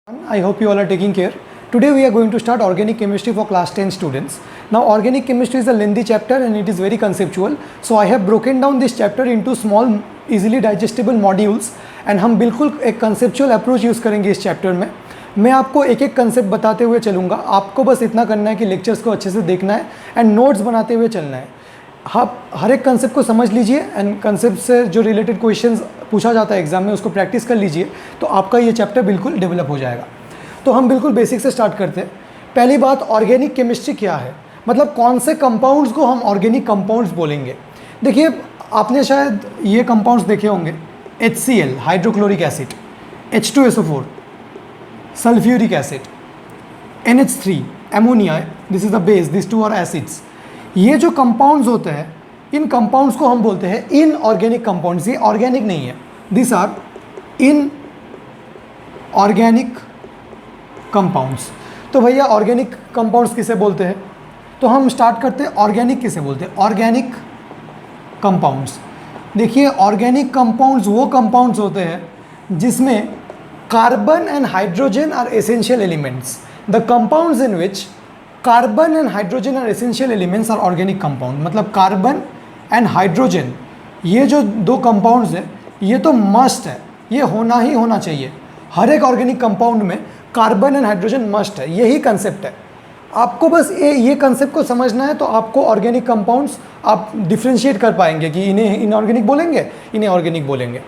I hope you all are taking care. Today we are going to start organic chemistry for class 10 students. Now organic chemistry is a lengthy chapter and it is very conceptual. So I have broken down this chapter into small easily digestible modules and हम बिल्कुल एक conceptual approach use करेंगे इस chapter में. मैं आपको एक एक कंसेप्ट बताते हुए चलूँगा. आपको बस इतना करना है कि लेक्चर्स को अच्छे से देखना है एंड नोट्स बनाते हुए चलना है. आप हर एक कंसेप्ट को समझ लीजिए एंड कंसेप्ट से जो रिलेटेड क्वेश्चंस पूछा जाता है एग्जाम में उसको प्रैक्टिस कर लीजिए, तो आपका ये चैप्टर बिल्कुल डेवलप हो जाएगा. तो हम बिल्कुल बेसिक से स्टार्ट करते हैं. पहली बात, ऑर्गेनिक केमिस्ट्री क्या है, मतलब कौन से कंपाउंड्स को हम ऑर्गेनिक कंपाउंड्स बोलेंगे. देखिए, आपने शायद ये कंपाउंड्स देखे होंगे. HCl hydrochloric acid, H2SO4 sulphuric acid, NH3 ammonia, this is the base, this two are acids. ये जो कंपाउंड्स होते हैं, इन कंपाउंड्स को हम बोलते हैं इनऑर्गेनिक कंपाउंड्स. ये ऑर्गेनिक नहीं है, this are inorganic compounds. तो भैया ऑर्गेनिक कंपाउंड्स किसे बोलते हैं, तो हम स्टार्ट करते हैं ऑर्गेनिक किसे बोलते हैं. ऑर्गेनिक कंपाउंड्स, देखिए ऑर्गेनिक कंपाउंड्स वो कंपाउंड्स होते हैं जिसमें carbon and hydrogen are essential elements. The compounds in which carbon and hydrogen are essential elements are organic compound. मतलब कार्बन एंड हाइड्रोजन, ये जो दो कंपाउंड्स हैं ये तो मस्ट है, ये होना ही होना चाहिए. हर एक ऑर्गेनिक कंपाउंड में कार्बन एंड हाइड्रोजन मस्ट है. यही कंसेप्ट है. आपको बस ये कंसेप्ट को समझना है, तो आपको ऑर्गेनिक कंपाउंड्स आप डिफ्रेंशिएट कर पाएंगे कि इन्हें इनऑर्गेनिक बोलेंगे, इन्हें ऑर्गेनिक बोलेंगे.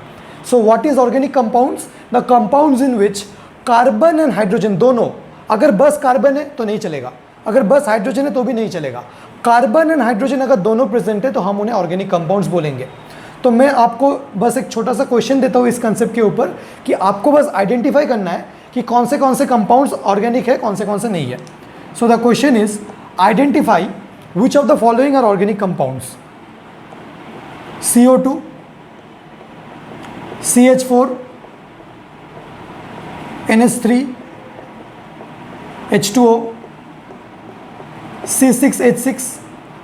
So what is organic compounds? The compounds in which carbon and hydrogen दोनों, अगर बस कार्बन है तो नहीं चलेगा, अगर बस हाइड्रोजन है तो भी नहीं चलेगा. कार्बन एंड हाइड्रोजन अगर दोनों प्रेजेंट है तो हम उन्हें ऑर्गेनिक कंपाउंड्स बोलेंगे. तो मैं आपको बस एक छोटा सा क्वेश्चन देता हूँ इस कंसेप्ट के ऊपर कि आपको बस आइडेंटिफाई करना है कि कौन से कंपाउंड्स ऑर्गेनिक है, कौन से नहीं है. So the question is identify which of the following are organic compounds. CO2, CH4, NH3, H2O, C6H6.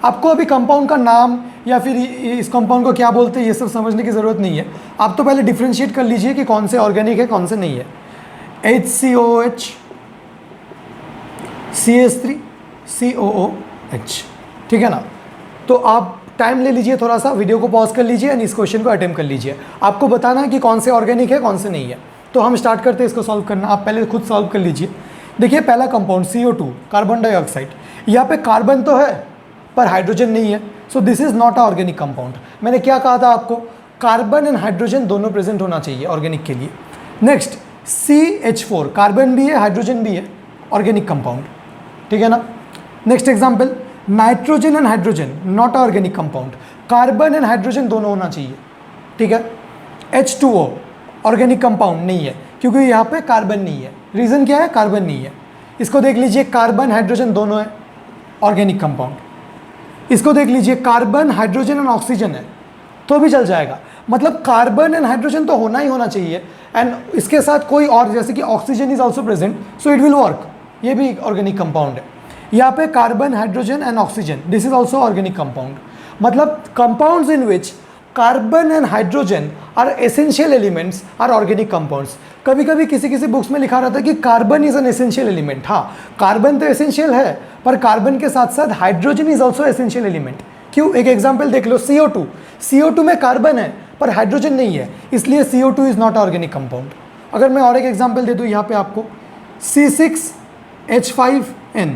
आपको अभी कंपाउंड का नाम या फिर इस कंपाउंड को क्या बोलते हैं ये सब समझने की ज़रूरत नहीं है. आप तो पहले डिफ्रेंशिएट कर लीजिए कि कौन से ऑर्गेनिक है, कौन से नहीं है. HCOOH, CH3, COOH. ठीक है ना. तो आप टाइम ले लीजिए, थोड़ा सा वीडियो को पॉज कर लीजिए एंड इस क्वेश्चन को अटेम्प्ट कर लीजिए. आपको बताना है कि कौन से ऑर्गेनिक है, कौन से नहीं है. तो हम स्टार्ट करते हैं इसको सॉल्व करना. आप पहले खुद सॉल्व कर लीजिए. देखिए पहला कंपाउंड CO2 कार्बन डाइऑक्साइड. यहाँ पे कार्बन तो है पर हाइड्रोजन नहीं है, so this is not a organic compound. मैंने क्या कहा था आपको, कार्बन एंड हाइड्रोजन दोनों प्रेजेंट होना चाहिए ऑर्गेनिक के लिए. नेक्स्ट CH4, कार्बन भी है हाइड्रोजन भी है, ऑर्गेनिक कंपाउंड. ठीक है ना. Next example, nitrogen and hydrogen not organic compound. Carbon and hydrogen दोनों होना चाहिए. ठीक है. H2O ऑर्गेनिक कंपाउंड नहीं है क्योंकि यहाँ पे कार्बन नहीं है. रीज़न क्या है, कार्बन नहीं है. इसको देख लीजिए, कार्बन हाइड्रोजन दोनों है, ऑर्गेनिक कंपाउंड. इसको देख लीजिए, कार्बन हाइड्रोजन एंड ऑक्सीजन है तो भी चल जाएगा. मतलब कार्बन एंड हाइड्रोजन तो होना ही होना चाहिए एंड इसके साथ कोई और, जैसे कि oxygen is also present, so it will work. ये भी ऑर्गेनिक कंपाउंड है. यहाँ पे carbon hydrogen and oxygen, this is also organic compound. मतलब compounds in which carbon and hydrogen are essential elements are organic compounds. कभी कभी किसी books में लिखा रहता है कि carbon is an essential element. हाँ, कार्बन तो एसेंशियल है पर कार्बन के साथ साथ hydrogen is also essential element. क्यों? एक एग्जाम्पल देख लो, CO2 में कार्बन है पर हाइड्रोजन नहीं है, इसलिए CO2 is not organic compound. अगर मैं और एक एग्जाम्पल दे दूँ यहाँ पे आपको, C6H5N,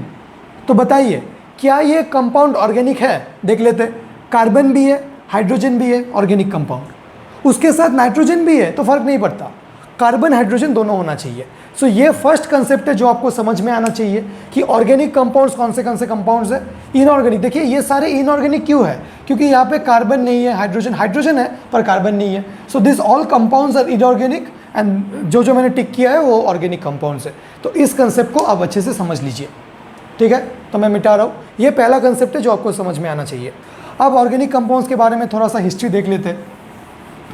तो बताइए क्या ये कंपाउंड ऑर्गेनिक है? देख लेते. कार्बन भी है, हाइड्रोजन भी है, ऑर्गेनिक कंपाउंड. उसके साथ नाइट्रोजन भी है तो फर्क नहीं पड़ता, कार्बन हाइड्रोजन दोनों होना चाहिए. सो ये फर्स्ट कंसेप्ट है जो आपको समझ में आना चाहिए कि ऑर्गेनिक कंपाउंड्स कौन से कंपाउंड्स है. इनऑर्गेनिक, देखिए ये सारे इनऑर्गेनिक क्यों है, क्योंकि यहाँ पे कार्बन नहीं है, हाइड्रोजन है पर कार्बन नहीं है. So this all compounds are inorganic and जो मैंने टिक किया है वो ऑर्गेनिक कंपाउंड्स है. तो इस कंसेप्ट को आप अच्छे से समझ लीजिए. ठीक है, तो मैं मिटा रहा हूँ. ये पहला कंसेप्ट है जो आपको समझ में आना चाहिए. अब ऑर्गेनिक कंपाउंड्स के बारे में थोड़ा सा हिस्ट्री देख लेते हैं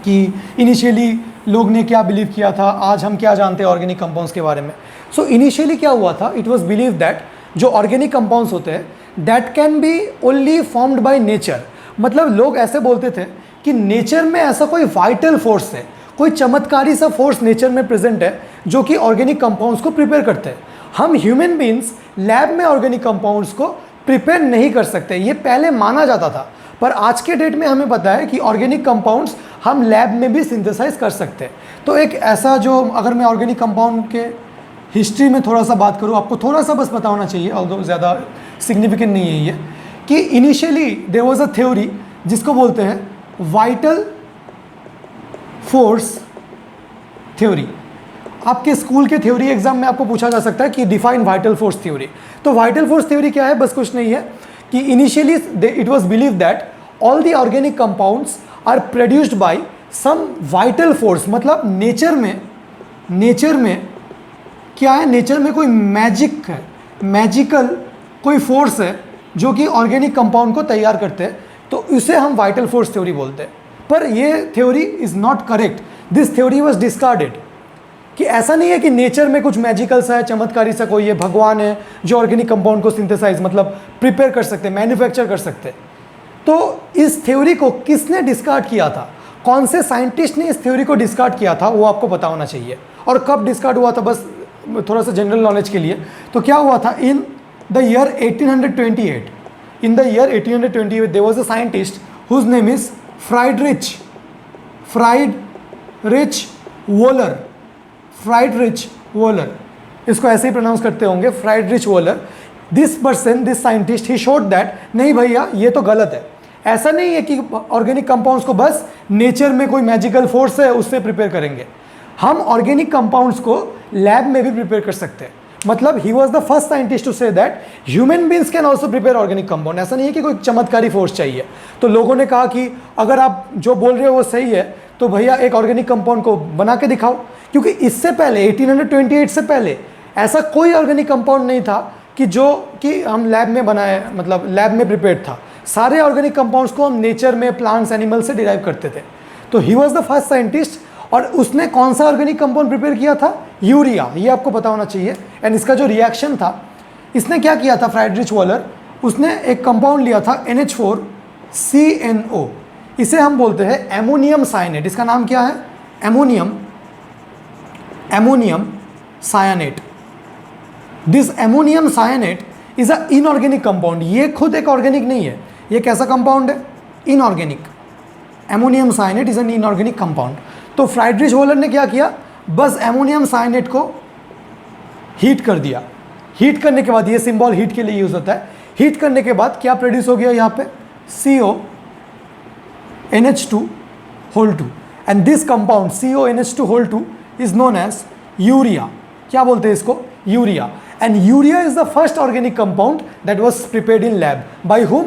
कि इनिशियली लोग ने क्या बिलीव किया था, आज हम क्या जानते हैं ऑर्गेनिक कंपाउंड्स के बारे में. सो इनिशियली क्या हुआ था, इट वाज बिलीव दैट जो ऑर्गेनिक कंपाउंड्स होते हैं that can be only formed by nature. मतलब लोग ऐसे बोलते थे कि नेचर में ऐसा कोई वाइटल फोर्स है, कोई चमत्कारी सा फोर्स नेचर में प्रेजेंट है जो कि ऑर्गेनिक कंपाउंड्स को प्रिपेयर करते हैं। हम ह्यूमन बींग्स लैब में ऑर्गेनिक कंपाउंड्स को प्रिपेयर नहीं कर सकते, ये पहले माना जाता था, पर आज के डेट में हमें पता है कि ऑर्गेनिक कंपाउंड्स हम लैब में भी सिंथेसाइज कर सकते हैं। तो एक ऐसा जो, अगर मैं ऑर्गेनिक कंपाउंड के हिस्ट्री में थोड़ा सा बात करूँ, आपको थोड़ा सा बस पता होना चाहिए, ऑल्दो ज़्यादा सिग्निफिकेंट नहीं है ये, कि initially there was a theory जिसको बोलते हैं वाइटल फोर्स थ्योरी। आपके स्कूल के थ्योरी एग्जाम में आपको पूछा जा सकता है कि डिफाइन वाइटल फोर्स थ्योरी। तो वाइटल फोर्स थ्योरी क्या है? बस कुछ नहीं है कि initially it was believe that all the organic compounds are produced by some vital force. मतलब नेचर में क्या है? नेचर में कोई मैजिक है, मैजिकल कोई फोर्स है जो कि ऑर्गेनिक कंपाउंड को तैयार करते हैं, तो उसे हम वाइटल फोर्स थ्योरी बोलते हैं। पर ये theory is not correct, this theory was discarded. कि ऐसा नहीं है कि नेचर में कुछ मैजिकल सा है, चमत्कारी सा कोई है, भगवान है जो ऑर्गेनिक कंपाउंड को सिंथेसाइज मतलब प्रिपेयर कर सकते हैं, मैन्युफैक्चर कर सकते हैं। तो इस थ्योरी को किसने डिस्कार्ड किया था, कौन से साइंटिस्ट ने इस थ्योरी को डिस्कार्ड किया था, वो आपको पता होना चाहिए। और कब डिस्कार्ड हुआ था, बस थोड़ा सा जनरल नॉलेज के लिए। तो क्या हुआ था, in the year 1828, in the year 1828 there was a scientist whose name is Friedrich Wohler, इसको ऐसे ही प्रोनाउंस करते होंगे, Friedrich Wohler. This person, this scientist, he showed that नहीं भैया ये तो गलत है। ऐसा नहीं है कि ऑर्गेनिक कंपाउंड्स को बस नेचर में कोई मैजिकल फोर्स है उससे प्रिपेयर करेंगे, हम ऑर्गेनिक कंपाउंड्स को लैब में भी प्रिपेयर कर सकते हैं। मतलब he was the first scientist to say that human beings can also prepare organic compound. ऐसा नहीं है कि कोई चमत्कारी फोर्स चाहिए। तो लोगों ने कहा कि अगर आप जो बोल रहे हो वो सही है तो भैया एक ऑर्गेनिक कंपाउंड को बना के दिखाओ, क्योंकि इससे पहले 1828 से पहले ऐसा कोई ऑर्गेनिक कंपाउंड नहीं था कि हम लैब में बनाए, मतलब लैब में प्रिपेयर्ड था। सारे ऑर्गेनिक कंपाउंड्स को हम नेचर में प्लांट्स एनिमल से डिराइव करते थे। तो ही वॉज द फर्स्ट साइंटिस्ट। और उसने कौन सा ऑर्गेनिक कंपाउंड प्रिपेयर किया था? यूरिया, ये आपको पता होना चाहिए। एंड इसका जो रिएक्शन था, इसने क्या किया था फ्राइडरिच वोलर, उसने एक कंपाउंड लिया था NH4CNO, इसे हम बोलते हैं एमोनियम साइनेट। इसका नाम क्या है? Ammonium cyanate. This ammonium cyanate is a inorganic compound. ये खुद एक ऑर्गेनिक नहीं है, ये कैसा कंपाउंड है? Inorganic. Ammonium cyanate is an inorganic compound. तो फ्राइडरिच वोलर ने क्या किया, बस एमोनियम साइनेट को हीट कर दिया। हीट करने के बाद, ये सिंबल हीट के लिए यूज होता है, हीट करने के बाद क्या प्रोड्यूस हो गया यहाँ पे? CONH2 and this compound CONH2 is known as urea. क्या बोलते हैं इसको? Urea. And urea is the first organic compound that was prepared in lab by whom?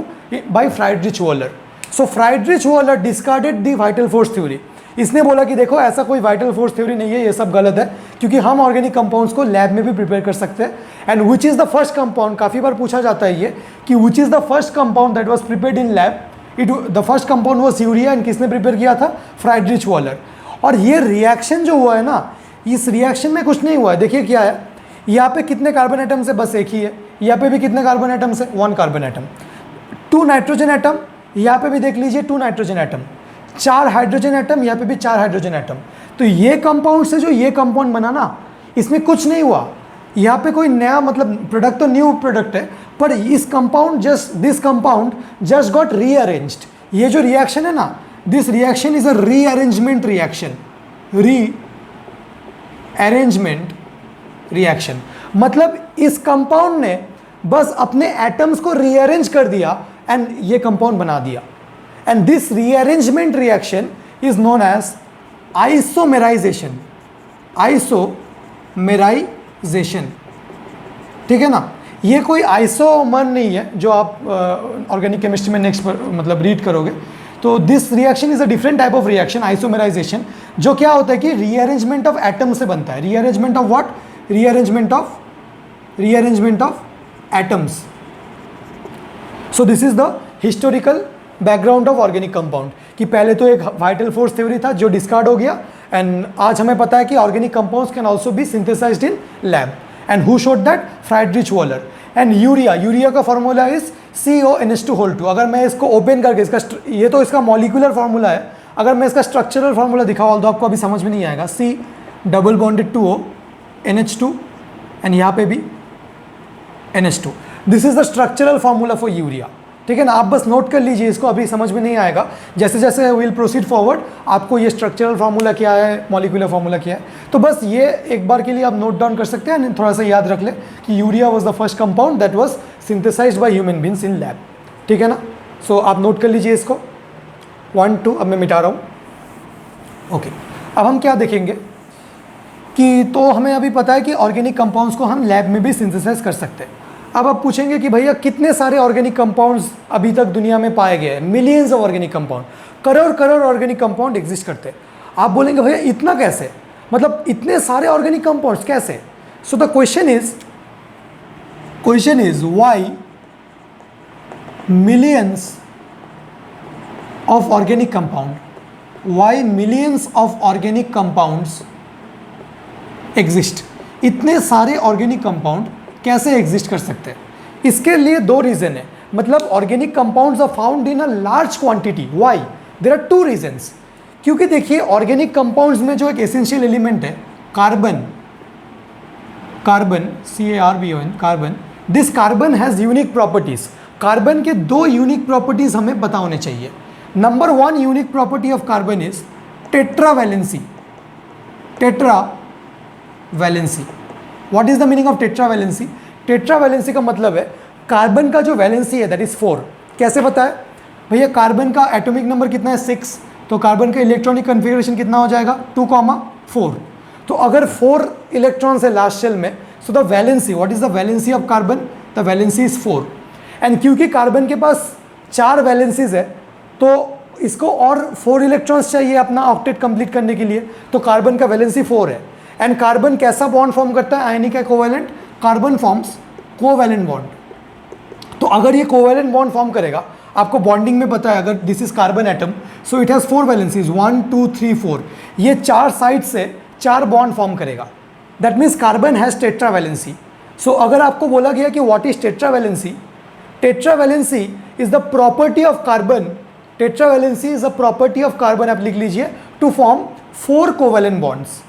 By Friedrich Wohler. So Friedrich Wohler discarded the vital force theory. इसने बोला कि देखो ऐसा कोई वाइटल फोर्स थ्योरी नहीं है, ये सब गलत है, क्योंकि हम ऑर्गेनिक कंपाउंड्स को लैब में भी प्रिपेयर कर सकते हैं। And which is the first compound, काफ़ी बार पूछा जाता है ये कि which is the first compound that was prepared in lab. The first compound was urea. And किसने प्रिपेयर किया था? फ्राइडरिच वोलर। और ये रिएक्शन जो हुआ है ना, इस रिएक्शन में कुछ नहीं हुआ है। देखिए क्या है, यहाँ पे कितने कार्बन एटम्स है? बस एक ही है। यहाँ पे भी कितने कार्बन एटम्स है? 1 कार्बन एटम। 2 नाइट्रोजन एटम, यहाँ पे भी देख लीजिए 2 नाइट्रोजन एटम। 4 हाइड्रोजन एटम, यहाँ पे भी 4 हाइड्रोजन एटम। तो ये कंपाउंड से जो ये कंपाउंड बना ना, इसमें कुछ नहीं हुआ। यहाँ पे कोई नया मतलब प्रोडक्ट तो न्यू प्रोडक्ट है, पर इस compound this compound just got rearranged. ये जो रिएक्शन है ना, this reaction is a rearrangement reaction. Rearrangement reaction मतलब इस कंपाउंड ने बस अपने एटम्स को रीअरेंज कर दिया एंड ये कंपाउंड बना दिया। And this rearrangement reaction is known as isomerization. Isomerization, ठीक है ना? ये कोई आइसोमर नहीं है जो आप ऑर्गेनिक केमिस्ट्री में नेक्स्ट मतलब रीड करोगे। तो this reaction is a different type of reaction, isomerisation, जो क्या होता है कि रीअरेंजमेंट ऑफ एटम से बनता है। Rearrangement of what? Rearrangement of atoms. So this is the historical background of organic compound, कि पहले तो एक वाइटल फोर्स थ्योरी था जो डिस्कार्ड हो गया, एंड आज हमें पता है कि organic compounds can also be synthesised in lab. And who showed that? Friedrich Wohler. And urea का फॉर्मूला इज CONH2। अगर मैं इसको ओपन करके ये तो इसका मॉलिक्यूलर फॉर्मूला है, अगर मैं इसका स्ट्रक्चरल फॉर्मूला दिखाऊँ तो आपको अभी समझ में नहीं आएगा। C double bonded 2O NH2 and यहाँ पे भी NH2। This is the structural formula for urea. ठीक है ना, आप बस नोट कर लीजिए इसको, अभी समझ में नहीं आएगा, जैसे जैसे विल प्रोसीड फॉरवर्ड आपको ये स्ट्रक्चरल फार्मूला क्या है, मॉलिक्यूलर फार्मूला क्या है, तो बस ये एक बार के लिए आप नोट डाउन कर सकते हैं। थोड़ा सा याद रख ले कि urea was the first compound that was synthesised by human beings in lab. ठीक है ना, सो आप नोट कर लीजिए इसको 1 2। अब मैं मिटा रहा हूँ। ओके, अब हम क्या देखेंगे कि तो हमें अभी पता है कि ऑर्गेनिक कंपाउंड्स को हम लैब में भी सिंथेसाइज कर सकते हैं। अब आप पूछेंगे कि भैया कितने सारे ऑर्गेनिक कंपाउंड्स अभी तक दुनिया में पाए गए हैं, millions of organic compound, crore crore organic compound exist करते हैं। आप बोलेंगे भैया इतना कैसे, मतलब इतने सारे ऑर्गेनिक कंपाउंड्स कैसे? सो the question is why millions of organic compound, why millions of organic compounds exist, इतने सारे ऑर्गेनिक कंपाउंड कैसे एग्जिस्ट कर सकते हैं? इसके लिए दो रीजन है, मतलब organic compounds are found in a large quantity. Why? There are two reasons. क्योंकि देखिए ऑर्गेनिक कंपाउंड्स में जो एक एसेंशियल एलिमेंट है carbon, CARBON, carbon, this carbon has unique properties. Carbon के दो यूनिक प्रॉपर्टीज हमें पता होने चाहिए। Number 1 unique property of carbon is tetravalency. Tetravalency, what is the meaning of tetravalency? Tetravalency का मतलब है कार्बन का जो वैलेंसी है दैट इज 4। कैसे पता है भैया? कार्बन का एटॉमिक नंबर कितना है 6, तो कार्बन का इलेक्ट्रॉनिक कन्फिगरेशन कितना हो जाएगा 2,4। तो अगर 4 इलेक्ट्रॉन्स है लास्ट शेल में, so the valency, what is the valency of carbon? The valency is 4। And क्योंकि कार्बन के पास 4 वैलेंसीज है तो इसको और 4 इलेक्ट्रॉन्स चाहिए अपना ऑक्टेट कंप्लीट करने के लिए, तो कार्बन का वैलेंसी 4 है। एंड कार्बन कैसा बॉन्ड फॉर्म करता है? आयनिक है, covalent. Carbon forms covalent bond. तो अगर ये कोवैलेंट बॉन्ड फॉर्म करेगा, आपको बॉन्डिंग में पता है, अगर this is carbon atom so it has 4 valencies 1 2 3 4, ये 4 साइड से 4 बॉन्ड फॉर्म करेगा। That means carbon has tetravalency. So अगर आपको बोला गया कि what is tetravalency, tetravalency is the property of carbon, tetravalency is the property of carbon, आप लिख लीजिए, to form 4 covalent bonds.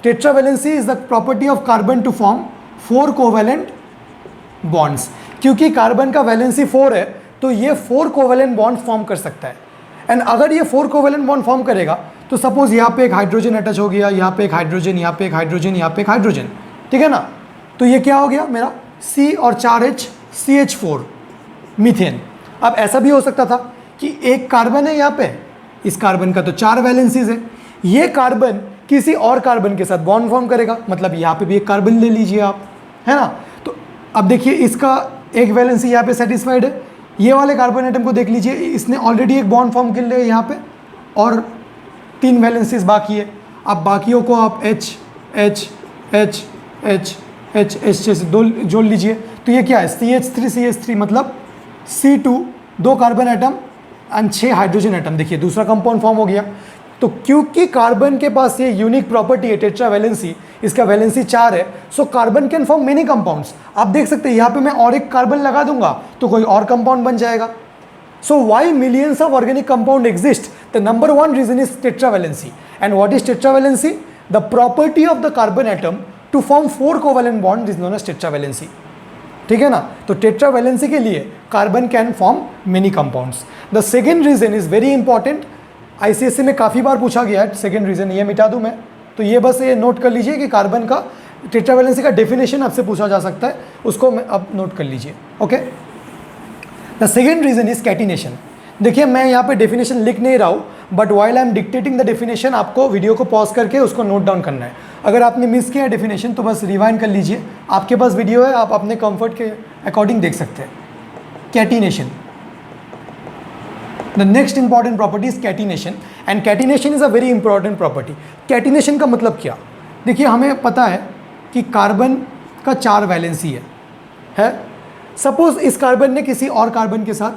Tetravalency is the property of carbon to form 4 covalent bonds. क्योंकि carbon का वैलेंसी 4 है तो ये 4 covalent bonds form कर सकता है। एंड अगर ये 4 कोवैलेंट बॉन्ड फॉर्म करेगा तो सपोज यहाँ पे एक हाइड्रोजन अटैच हो गया, यहाँ पे एक हाइड्रोजन, यहाँ पे एक हाइड्रोजन, यहाँ पे एक हाइड्रोजन, ठीक है ना, तो ये क्या हो गया मेरा C और 4H CH4 मीथेन। अब ऐसा भी हो सकता था कि एक कार्बन है यहाँ पे, इस कार्बन का तो 4 वैलेंसीज है, ये कार्बन किसी और कार्बन के साथ बॉन्ड फॉर्म करेगा, मतलब यहाँ पे भी एक कार्बन ले लीजिए आप, है ना। तो अब देखिए इसका एक वैलेंसी यहाँ पे सेटिस्फाइड है, ये वाले कार्बन एटम को देख लीजिए, इसने ऑलरेडी एक बॉन्ड फॉर्म कर लिया यहाँ पे और 3 वैलेंसीज बाकी है। अब बाकियों को आप H H H H H H से जोड़ लीजिए, तो ये क्या है CH3 मतलब C2 2 carbon atom and 6 hydrogen atom. देखिए दूसरा कंपाउंड फॉर्म हो गया। तो क्योंकि कार्बन के पास ये यूनिक प्रॉपर्टी है टेट्रावैलेंसी, इसका वैलेंसी 4 है, so carbon can form many compounds. आप देख सकते हैं यहाँ पे मैं और एक कार्बन लगा दूंगा तो कोई और कंपाउंड बन जाएगा। So why millions of organic compound exist? The number 1 reason is tetravalency. And what is tetravalency? The property of the carbon atom to form 4 covalent bond is known as tetravalency. ठीक है ना, तो tetravalency के लिए carbon can form many compounds. The second reason is very important, ICSE में काफ़ी बार पूछा गया है। सेकेंड रीजन ये मिटा दूं मैं, तो ये बस ये नोट कर लीजिए कि कार्बन का टेट्रावैलेंसी का डेफिनेशन आपसे पूछा जा सकता है, उसको अब नोट कर लीजिए। Okay, the second reason is catenation. देखिए मैं यहाँ पे डेफिनेशन लिख नहीं रहा हूँ, but while I am dictating the definition आपको वीडियो को पॉज करके उसको नोट डाउन करना है। अगर आपने मिस किया डेफिनेशन तो बस रिवाइंड कर लीजिए, आपके पास वीडियो है, आप अपने कंफर्ट के अकॉर्डिंग देख सकते हैं। Catenation, the next important property is catenation, and catenation is a very important property. Catenation का मतलब क्या? देखिए हमें पता है कि कार्बन का 4 वैलेंसी है। सपोज इस कार्बन ने किसी और कार्बन के साथ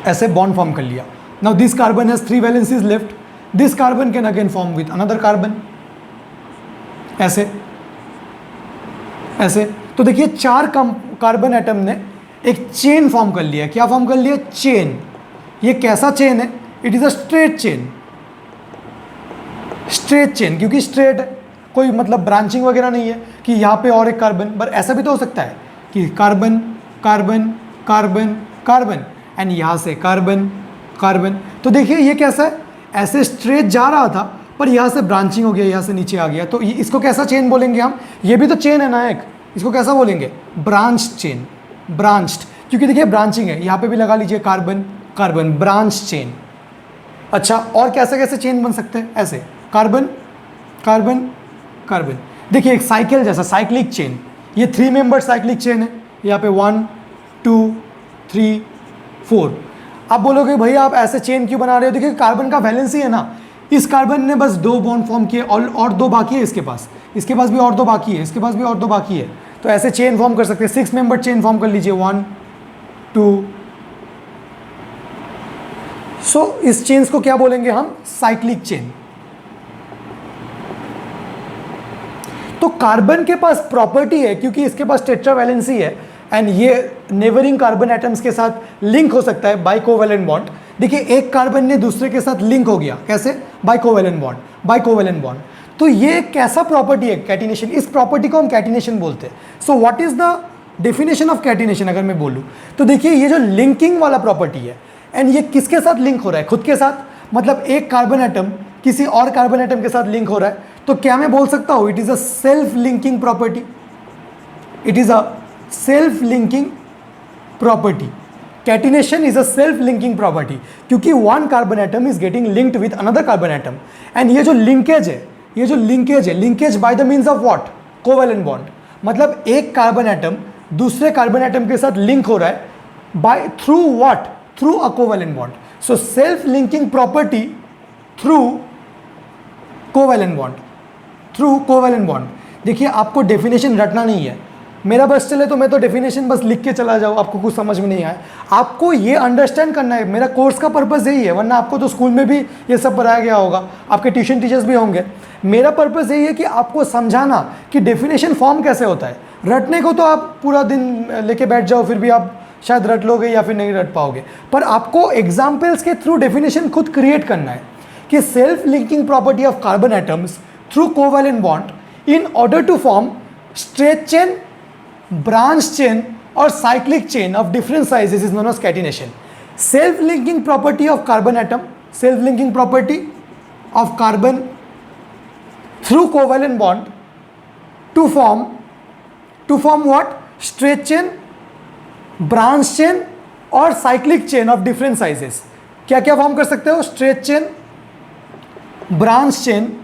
ऐसे बॉन्ड फॉर्म कर लिया। Now this carbon has 3 valencies left, this carbon can again form with another carbon, ऐसे ऐसे। तो देखिए 4 कार्बन एटम ने एक चेन फॉर्म कर लिया। क्या फॉर्म कर लिया? चेन। ये कैसा चेन है? It is a straight chain. Straight chain क्योंकि स्ट्रेट है। कोई मतलब ब्रांचिंग वगैरह नहीं है कि यहाँ पे और एक कार्बन, पर ऐसा भी तो हो सकता है कि carbon carbon carbon carbon and यहाँ से कार्बन कार्बन। तो देखिए ये कैसा है, ऐसे स्ट्रेट जा रहा था पर यहाँ से ब्रांचिंग हो गया, यहाँ से नीचे आ गया, तो इसको कैसा चेन बोलेंगे हम? ये भी तो चेन है ना एक, इसको कैसा बोलेंगे? ब्रांच चेन, ब्रांच्ड, क्योंकि देखिए ब्रांचिंग है। यहाँ पे भी लगा लीजिए कार्बन कार्बन, ब्रांच चेन। अच्छा, और कैसे कैसे चेन बन सकते हैं? ऐसे कार्बन कार्बन कार्बन। देखिए एक साइकिल जैसा, साइक्लिक चेन, ये 3 मेंबर साइक्लिक चेन है। यहाँ पे 1 2 3 4। आप बोलोगे भैया आप ऐसे चेन क्यों बना रहे हो? देखिए कार्बन का वैलेंसी है ना, इस कार्बन ने बस 2 बॉन्ड फॉर्म किए और 2 बाकी है इसके पास भी और 2 बाकी है, इसके पास भी और 2 बाकी है, तो ऐसे चेन फॉर्म कर सकते हैं। 6 मेंबर चेन फॉर्म कर लीजिए, 1 2। सो इस चेन्स को क्या बोलेंगे हम? Cyclic chain. तो कार्बन के पास प्रॉपर्टी है, क्योंकि इसके पास टेट्रावैलेंसी है एंड ये नेबरिंग कार्बन एटम्स के साथ लिंक हो सकता है बाय कोवैलेंट बॉन्ड। देखिए एक कार्बन ने दूसरे के साथ लिंक हो गया, कैसे? By covalent bond, by covalent bond. तो ये कैसा प्रॉपर्टी है? कैटिनेशन। इस प्रॉपर्टी को हम कैटिनेशन बोलते हैं। So what is the definition of catenation अगर मैं बोलूँ तो देखिए ये जो लिंकिंग वाला प्रॉपर्टी है, एंड ये किसके साथ लिंक हो रहा है? खुद के साथ। मतलब एक कार्बन एटम किसी और कार्बन एटम के साथ लिंक हो रहा है, तो क्या मैं बोल सकता हूँ it is a self linking property? It is a self linking property. Catenation is a self linking property, क्योंकि one carbon atom is getting linked with another carbon atom, and ये जो लिंकेज है, ये जो लिंकेज है, linkage by the means of what? Covalent bond. मतलब एक carbon atom दूसरे कार्बन एटम के साथ लिंक हो रहा है by through what? Through a covalent bond. So self linking property through covalent bond, through covalent bond. देखिए आपको डेफिनेशन रटना नहीं है, मेरा बस चले तो मैं तो डेफिनेशन बस लिख के चला जाऊँ, आपको कुछ समझ में नहीं आए। आपको ये अंडरस्टैंड करना है, मेरा कोर्स का पर्पस यही है, वरना आपको तो स्कूल में भी ये सब पढ़ाया गया होगा, आपके ट्यूशन टीचर्स भी होंगे। मेरा पर्पस यही है कि आपको समझाना कि डेफिनेशन फॉर्म कैसे होता है। रटने को तो आप पूरा दिन लेके बैठ जाओ, फिर भी आप शायद रट लोगे या फिर नहीं रट पाओगे, पर आपको एग्जाम्पल्स के थ्रू डेफिनेशन खुद क्रिएट करना है कि self linking property of carbon atoms through covalent bond in order to form straight chain, branch chain or cyclic chain of different sizes is known as catenation. Self-linking property of carbon atom, self-linking property of carbon through covalent bond to form what? Straight chain, branch chain और cyclic chain of different sizes. क्या क्या form कर सकते हो? Straight chain, branch chain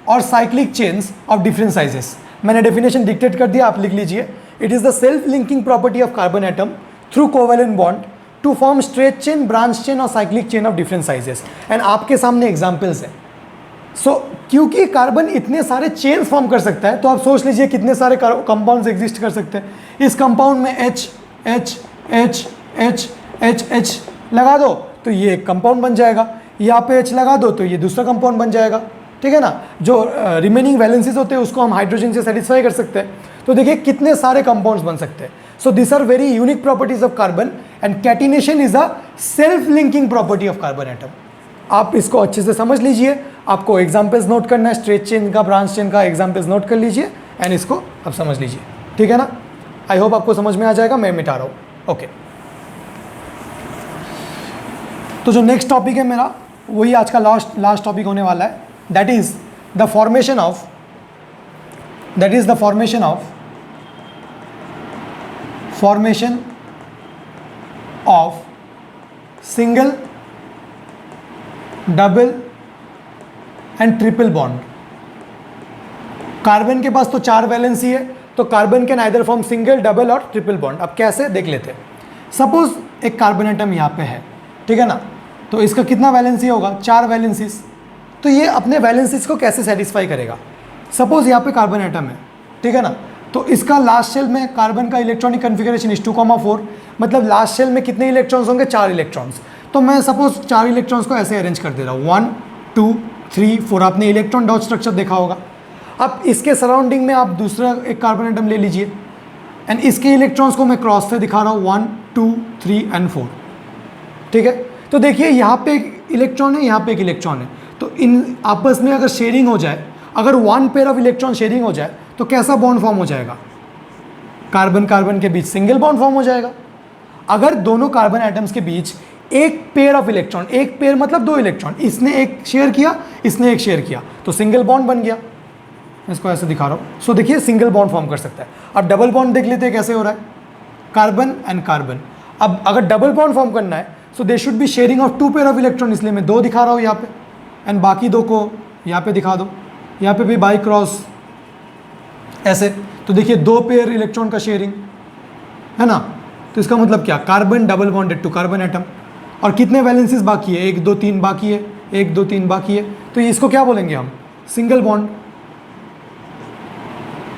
और cyclic chains of different sizes. मैंने definition dictate कर दिया, आप लिख लीजिए। It is the self-linking property of carbon atom through covalent bond to form straight chain, branch chain और cyclic chain of different sizes. And आपके सामने examples हैं। So क्योंकि कार्बन इतने सारे चेन्स फॉर्म कर सकता है, तो आप सोच लीजिए कितने सारे कंपाउंड्स एग्जिस्ट कर सकते हैं। इस कंपाउंड में H H H H H H लगा दो तो ये एक कंपाउंड बन जाएगा, यहाँ पे H लगा दो तो ये दूसरा कंपाउंड बन जाएगा, ठीक है ना। जो रिमेनिंग वैलेंसीज होते हैं उसको हम हाइड्रोजन से सेटिस्फाई कर सकते हैं। तो देखिए कितने सारे कंपाउंड्स बन सकते हैं। So this are very unique properties of carbon and catenation is a self linking property of carbon atom. आप इसको अच्छे से समझ लीजिए। आपको एग्जाम्पल्स नोट करना है, स्ट्रेट चेन का, ब्रांच चेन का एग्जाम्पल्स नोट कर लीजिए एंड इसको आप समझ लीजिए, ठीक है ना। आई होप आपको समझ में आ जाएगा, मैं मिटा रहा हूँ। ओके, तो जो नेक्स्ट टॉपिक है मेरा वही आज का लास्ट टॉपिक होने वाला है। That is the formation of single, double and triple bond. Carbon के पास तो 4 वैलेंसी है, तो carbon can either form single, double और ट्रिपल बॉन्ड। अब कैसे देख लेते हैं। सपोज एक कार्बन एटम यहाँ पे है, ठीक है ना, तो इसका कितना वैलेंसी होगा? 4 वैलेंसीज। तो ये अपने वैलेंसीज को कैसे सेटिस्फाई करेगा? सपोज यहाँ पे कार्बन एटम है, ठीक है ना, तो इसका लास्ट शेल में कार्बन का इलेक्ट्रॉनिक कन्फिगरेशन इज 2,4, मतलब लास्ट शेल में कितने इलेक्ट्रॉन्स होंगे? 4 इलेक्ट्रॉन्स। तो मैं सपोज 4 इलेक्ट्रॉन्स को ऐसे अरेंज कर दे रहा हूँ, 1 2 3 4। आपने इलेक्ट्रॉन डॉट स्ट्रक्चर देखा होगा। अब इसके सराउंडिंग में आप दूसरा एक कार्बन एटम ले लीजिए एंड इसके इलेक्ट्रॉन्स को मैं क्रॉस से दिखा रहा हूँ, 1 2 3 एंड 4, ठीक है। तो देखिए यहाँ पे एक इलेक्ट्रॉन है, यहाँ पे एक इलेक्ट्रॉन है, तो इन आपस में अगर शेयरिंग हो जाए अगर one pair of electron sharing हो जाए तो कैसा बॉन्ड फॉर्म हो जाएगा? कार्बन कार्बन के बीच सिंगल बॉन्ड फॉर्म हो जाएगा। अगर दोनों कार्बन एटम्स के बीच एक पेयर ऑफ इलेक्ट्रॉन, एक पेयर मतलब 2 इलेक्ट्रॉन, इसने एक शेयर किया, इसने एक शेयर किया, तो सिंगल बॉन्ड बन गया। मैं इसको ऐसे दिखा रहा हूँ। सो देखिए सिंगल बॉन्ड फॉर्म कर सकता है। अब डबल बॉन्ड देख लेते हैं कैसे हो रहा है, कार्बन एंड कार्बन। अब अगर डबल बॉन्ड फॉर्म करना है so they should be sharing of 2 pair of electron, इसलिए मैं 2 दिखा रहा हूँ यहाँ पे, एंड बाकी 2 को यहाँ पे दिखा दो। यहाँ पे भी बाई क्रॉस ऐसे, तो देखिए 2 पेयर इलेक्ट्रॉन का शेयरिंग है ना। तो इसका मतलब क्या, carbon double bonded to carbon atom. और कितने वैलेंसीज बाकी है, 1 2 3 बाकी है, 1 2 3 बाकी है, तो इसको क्या बोलेंगे हम, सिंगल बॉन्ड।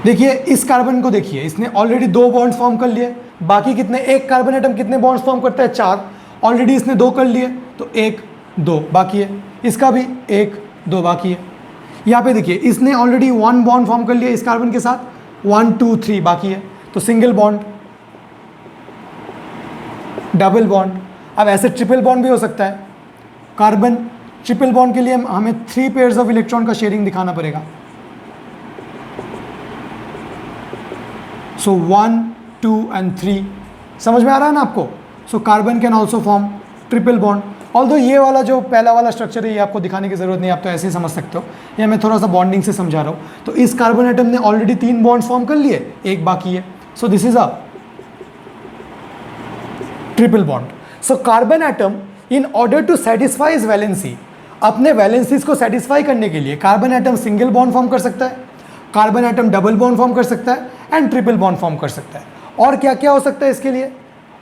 देखिए इस कार्बन को देखिए, इसने ऑलरेडी 2 बॉन्ड्स फॉर्म कर लिए, बाकी कितने, एक कार्बन एटम कितने बॉन्ड्स फॉर्म करता है, 4, ऑलरेडी इसने 2 कर लिए, तो 1 2 बाकी है, इसका भी 1 2 बाकी है। यहाँ पे देखिए इसने ऑलरेडी 1 बॉन्ड फॉर्म कर लिया इस कार्बन के साथ, 1 2 3 बाकी है, तो सिंगल बॉन्ड, डबल बॉन्ड। अब ऐसे ट्रिपल बॉन्ड भी हो सकता है। कार्बन ट्रिपल बॉन्ड के लिए हमें 3 पेयर्स ऑफ इलेक्ट्रॉन का शेयरिंग दिखाना पड़ेगा। सो 1 2 एंड 3, समझ में आ रहा है ना आपको। So carbon can also form triple bond. Although ये वाला जो पहला वाला स्ट्रक्चर है ये आपको दिखाने की जरूरत नहीं, आप तो ऐसे ही समझ सकते हो, या मैं थोड़ा सा बॉन्डिंग से समझा रहा हूँ। तो इस कार्बन एटम ने ऑलरेडी 3 बॉन्ड्स फॉर्म कर लिए, 1 बाकी है, so this is a triple bond. So carbon atom in order to satisfy is valency, अपने वैलेंसीज को सेटिस्फाई करने के लिए carbon atom single bond form कर सकता है, carbon atom double bond form कर सकता है, एंड ट्रिपल बॉन्ड फॉर्म कर सकता है। और क्या क्या हो सकता है इसके लिए,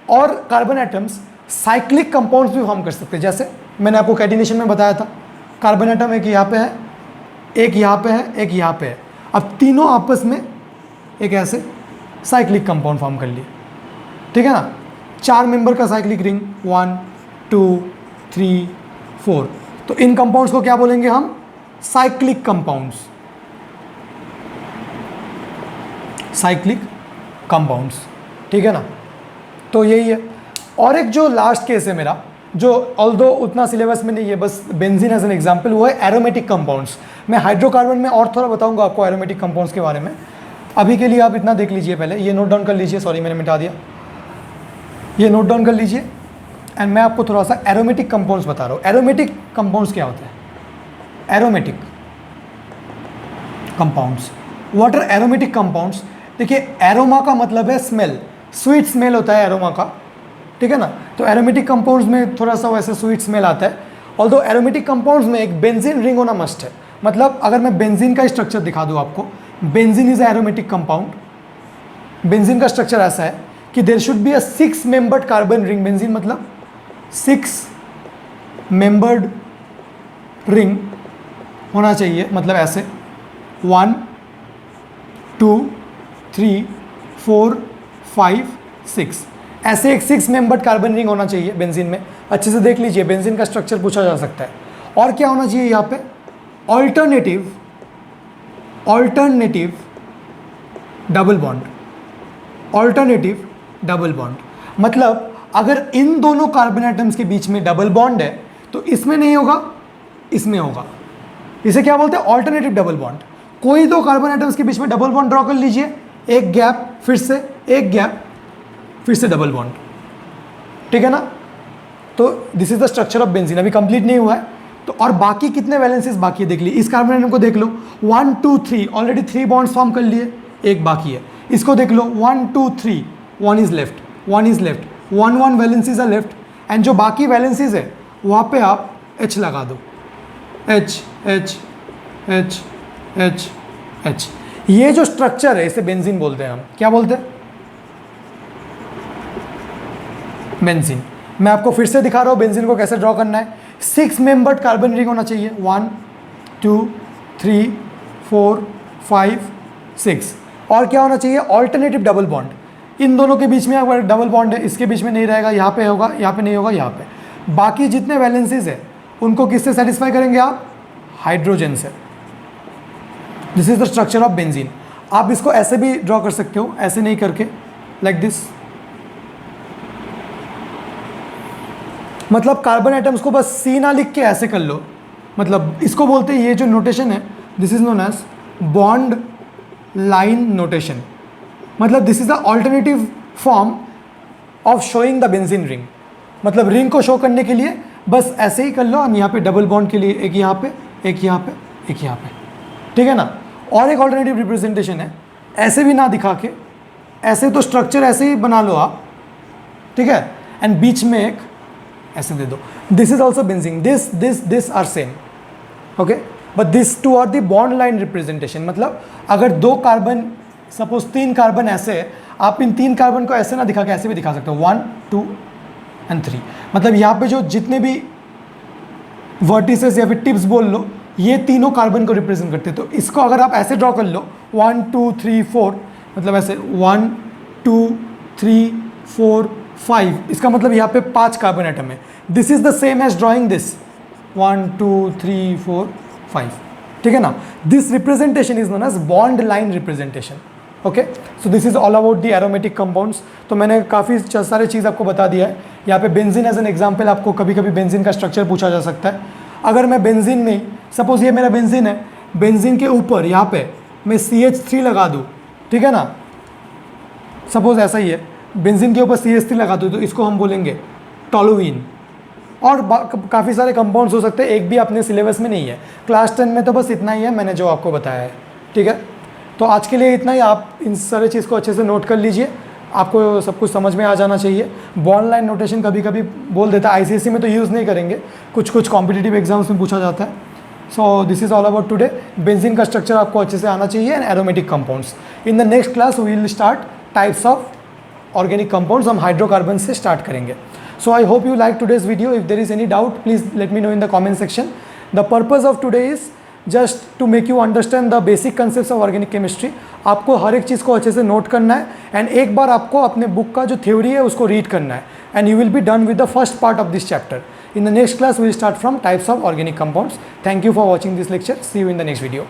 और कार्बन एटम्स साइक्लिक कंपाउंड्स भी फॉर्म कर सकते हैं। जैसे मैंने आपको कैटिनेशन में बताया था, कार्बन एटम एक यहाँ पे है, एक यहाँ पे है, एक यहाँ पे है, अब तीनों आपस में एक ऐसे साइक्लिक कंपाउंड फॉर्म कर लिए, ठीक है ना। 4 मेंबर का साइक्लिक रिंग, 1 2 3 4, तो इन कंपाउंड्स को क्या बोलेंगे हम, साइक्लिक कंपाउंड्स, साइक्लिक कंपाउंड्स, ठीक है ना। तो यही है। और एक जो लास्ट केस है मेरा, जो ऑल्दो उतना सिलेबस में नहीं है, बस बेंजीन एज एन एग्जांपल, वो है एरोमेटिक कंपाउंड्स। मैं हाइड्रोकार्बन में और थोड़ा बताऊंगा आपको एरोमेटिक कंपाउंड्स के बारे में। अभी के लिए आप इतना देख लीजिए, पहले ये नोट डाउन कर लीजिए, सॉरी मैंने मिटा दिया, ये नोट डाउन कर लीजिए, एंड मैं आपको थोड़ा सा एरोमेटिक कंपाउंड्स बता रहा हूँ। एरोमेटिक कंपाउंड्स क्या होता है, aromatic compounds, what are aromatic compounds. देखिए एरोमा का मतलब है स्मेल, स्वीट स्मेल होता है एरोमा का, ठीक है ना। तो एरोमेटिक कंपाउंड्स में थोड़ा सा वैसे स्वीट स्मेल आता है। ऑल्दो एरोमेटिक कंपाउंड्स में एक बेंजीन रिंग होना मस्ट है। मतलब अगर मैं बेंजीन का स्ट्रक्चर दिखा दूँ आपको, benzene is aromatic compound. Benzene का स्ट्रक्चर ऐसा है कि there should be a 6 membered carbon ring. Benzene मतलब 6 मेंबर्ड रिंग होना चाहिए, मतलब ऐसे 1 2 3 4 5 6, ऐसे एक 6 मेंबर्ड कार्बन रिंग होना चाहिए बेंजीन में। अच्छे से देख लीजिए, बेंजीन का स्ट्रक्चर पूछा जा सकता है। और क्या होना चाहिए यहाँ पे, alternative double bond, alternative double bond. मतलब अगर इन दोनों कार्बन एटम्स के बीच में डबल बॉन्ड है तो इसमें नहीं होगा, इसमें होगा। इसे क्या बोलते हैं, ऑल्टरनेटिव डबल बॉन्ड। कोई 2 कार्बन एटम्स के बीच में डबल बॉन्ड ड्रॉ कर लीजिए, एक गैप, फिर से एक गैप, फिर से डबल बॉन्ड, ठीक है ना। तो this is the structure of benzene. अभी कंप्लीट नहीं हुआ है, तो और बाकी कितने वैलेंसीज बाकी है देख लीजिए। इस कार्बन एटम को देख लो, 1 2 3, ऑलरेडी 3 बॉन्ड्स फॉर्म कर लिए, एक बाकी है। इसको देख लो, 1 2 3, 1 is left, 1 is left, 1 1 valencies are left, and जो बाकी वैलेंसीज है वहाँ पे आप H लगा दो, H H H H H। ये जो स्ट्रक्चर है इसे बेंजीन बोलते हैं हम। क्या बोलते हैं, बेंजीन। मैं आपको फिर से दिखा रहा हूँ बेंजीन को कैसे ड्रॉ करना है। 6 मेंबर्ड कार्बन रिंग होना चाहिए, 1 2 3 4 5 6। और क्या होना चाहिए, ऑल्टरनेटिव डबल बॉन्ड। इन दोनों के बीच में अगर डबल बॉन्ड है, इसके बीच में नहीं रहेगा, यहाँ पे होगा, यहाँ पे नहीं होगा, यहाँ पे। बाकी जितने वैलेंसीज है उनको किससे सेटिस्फाई करेंगे आप, हाइड्रोजन से। This is the structure of benzene. आप इसको ऐसे भी ड्रॉ कर सकते हो, ऐसे नहीं करके, लाइक दिस। मतलब कार्बन एटम्स को बस C ना लिख के ऐसे कर लो, मतलब इसको बोलते हैं, ये जो नोटेशन है this is known as bond line notation, मतलब this is the alternative form of showing the benzene ring. मतलब रिंग को शो करने के लिए बस ऐसे ही कर लो, और यहाँ पे डबल बॉन्ड के लिए एक यहाँ पे, एक यहाँ पे, एक यहाँ पे, ठीक है ना। और एक ऑल्टरनेटिव रिप्रेजेंटेशन है, ऐसे भी ना दिखा के, ऐसे तो स्ट्रक्चर ऐसे ही बना लो आप, ठीक है, एंड बीच में एक ऐसे दे दो। This is also benzene, this are same, okay, but this two are the bond line representation. मतलब अगर 2 कार्बन, सपोज 3 कार्बन ऐसे है, आप इन 3 कार्बन को ऐसे ना दिखा के ऐसे भी दिखा सकते हो, 1 2 एंड 3। मतलब यहाँ पे जो जितने भी वर्टिसेस या फिर टिप्स बोल लो, ये तीनों कार्बन को रिप्रेजेंट करते हैं। तो इसको अगर आप ऐसे ड्रॉ कर लो 1 2 3 4, मतलब ऐसे 1 2 3 4 5, इसका मतलब यहाँ पे 5 कार्बन एटम है। This is the same as drawing this 1 2 3 4 5, ठीक है ना। This representation is known as bond line representation, okay. So this is all about the aromatic compounds. तो मैंने काफ़ी सारे चीज़ आपको बता दिया है। यहाँ पे बेंजीन एज एन एग्जाम्पल, आपको कभी कभी बेंजीन का स्ट्रक्चर पूछा जा सकता है। अगर मैं बेंजीन में, सपोज ये मेरा बेंजीन है, बेंजीन के ऊपर यहाँ पे मैं CH3 लगा दूँ, ठीक है ना, सपोज ऐसा ही है, बेंजीन के ऊपर CH3 लगा दूँ, तो इसको हम बोलेंगे टोलुइन। और काफ़ी सारे कंपाउंड्स हो सकते हैं, एक भी अपने सिलेबस में नहीं है। क्लास 10 में तो बस इतना ही है मैंने जो आपको बताया है, ठीक है। तो आज के लिए इतना ही। आप इन सारे चीज़ को अच्छे से नोट कर लीजिए, आपको सब कुछ समझ में आ जाना चाहिए। बॉन्ड लाइन नोटेशन कभी कभी बोल देता है, ICSE में तो यूज़ नहीं करेंगे, कुछ कॉम्पिटिटिव एग्जाम्स में पूछा जाता है। So this is all about today. Benzene का स्ट्रक्चर आपको अच्छे से आना चाहिए and aromatic compounds. In the next class we will start types of organic compounds. हम हाइड्रोकार्बन से स्टार्ट करेंगे। So I hope you like today's video. If there is any doubt, please let me know in the comment section. The purpose of today is just to make you understand the basic concepts of organic chemistry. आपको हर एक चीज़ को अच्छे से note करना है and एक बार आपको अपने बुक का जो थ्योरी है उसको रीड करना है and you will be done with the first part of this chapter. In the next class we will start from types of organic compounds. Thank you for watching this lecture. See you in the next video.